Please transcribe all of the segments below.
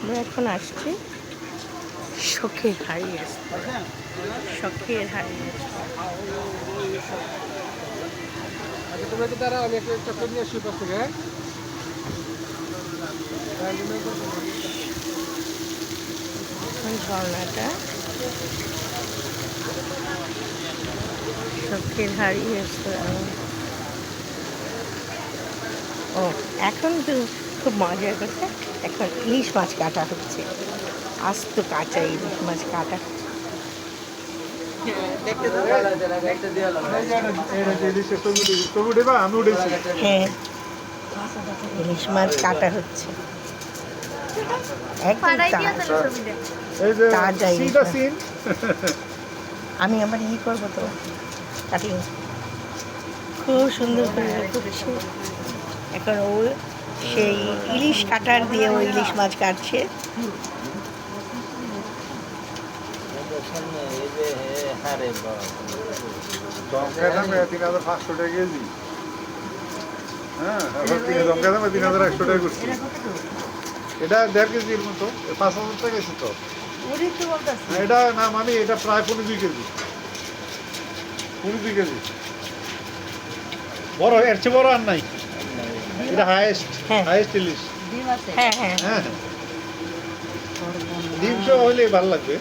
আমরা এখন আসছি শখের হারিয়ে শখের হারিয়ে তোমরা কি তারা আমি একটা চকলেট নিয়ে আসি পাশ থেকে ঝর্ণাটা শখের হারিয়ে ও এখন তো খুব মজার কথা, এখন ইলিশ মাছ কাটা হচ্ছে, আস্ত কাঁচা ইলিশ মাছ কাটা হচ্ছে। হ্যাঁ, ইলিশ মাছ কাটা হচ্ছে, একদম তাজা ইলিশ মাছ। আমি আবার করবো তো কাটিং, খুব সুন্দর করে করছে। এখন ও সেই ইলিশ কাটার দিয়ে ও ইলিশ মাছ কাটছে। এটা 1.5 কেজির মতো, 5,000 টাকা গেছে তো। এটা না মানে এটা প্রায় 2.5 কেজি, 2.5 কেজি বড়, এর চেয়ে বড় আর নাই। এটা হাইয়েস্ট ইলিশ। হ্যাঁ হ্যাঁ হ্যাঁ, ডিম সহ হইলে ভালো লাগবে।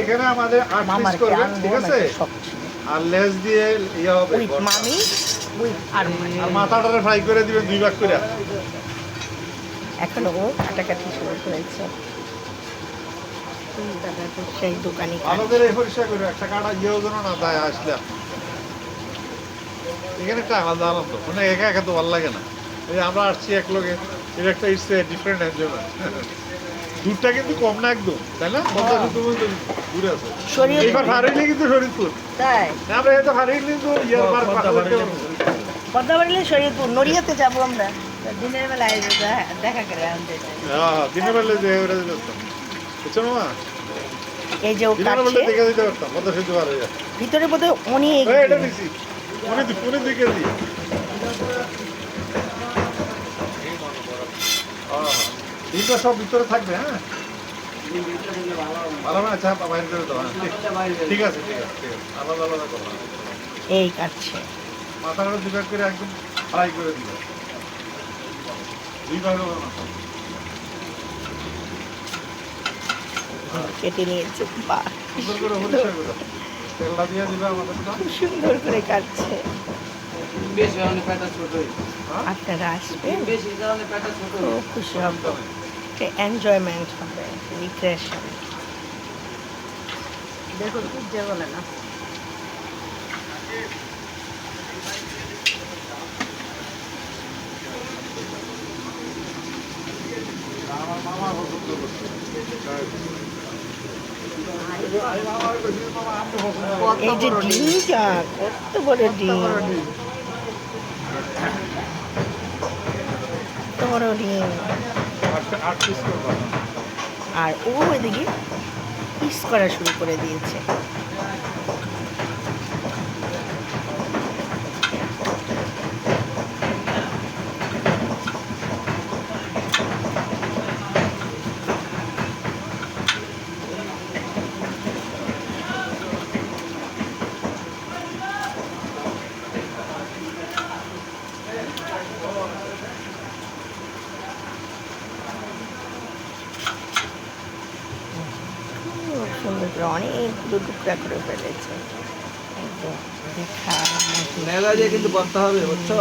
এখানে আমাদের 8 পিস করবেন, ঠিক আছে? আর লেজ দিয়ে ইয়া হবে মামি আর মাথাটা ফ্রাই করে দিবেন 2 ভাগ করে। এখন ও কাটাকাটি শুরু করেছে। সেই দোকানি আমাদের এই পরিষ্কার করে একটা কাটা ইয়েও যেন না যায় আসলে। এখানে একটা আলাদা আনন্দ, মানে একা একা তো ভালো লাগে না। এই আমরা আসছি এক লোকে, এর একটা ইটস ডিফারেন্ট এনজয়মেন্ট। দূরটা কিন্তু কম না একদম, তাই না? দূরে আছে এবার ফারিলে কিন্তু শরীরপুর, তাই আমরা এত ফারিলে কিন্তু ইয়ার পার পদ্মাবাড়িলে শরীরপুর নড়িয়াতে যাবো আমরা দিনের বেলায় দেখা করে আনতে। হ্যাঁ, দিনের বেলা যে ওরা যেতাম, বুঝছো না? এই যে ও কাটছে দেখে দিতে পারতাম, পদ্মা সেতু পার হয়ে যায় ভিতরে বোধহয় অনেক এটা দিছি উনি দিকে দিই। ডিমটা সব ভিতরে থাকবে। হ্যাঁ, ভালো না? আচ্ছা, বাইরে করে দাও। ঠিক আছে, ঠিক আছে, ঠিক আছে, আলাদা আলাদা করো। এই কাটছে মাথাটা 2 ভাগ করে একদম ফ্রাই করে দিবে, 2 ভাগ হবে মাথা। কেটে নিয়েছে, বাহ সুন্দর করে পরিষ্কার করে তেলটা দিয়ে দিবে আমাদের। সুন্দর করে কাটছে। আপনারা আসবেন, খুব খুশি হব, এনজয়মেন্ট হবে, রিক্রিয়েশন। দেখুন কি যে বলে না, আমার মামা পছন্দ করছে। এই যে ডিমটা, কত বড় ডিম, কত বড় ডিম। আর ও এদিকে পিস করা শুরু করে দিয়েছে। সুন্দর করে অনেকগুলো টুকরা করে ফেলেছে, কিন্তু করতে হবে, বুঝছো?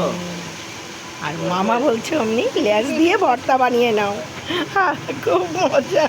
আর মামা বলছে অমনি লেজ দিয়ে ভর্তা বানিয়ে নাও। খুব মজা।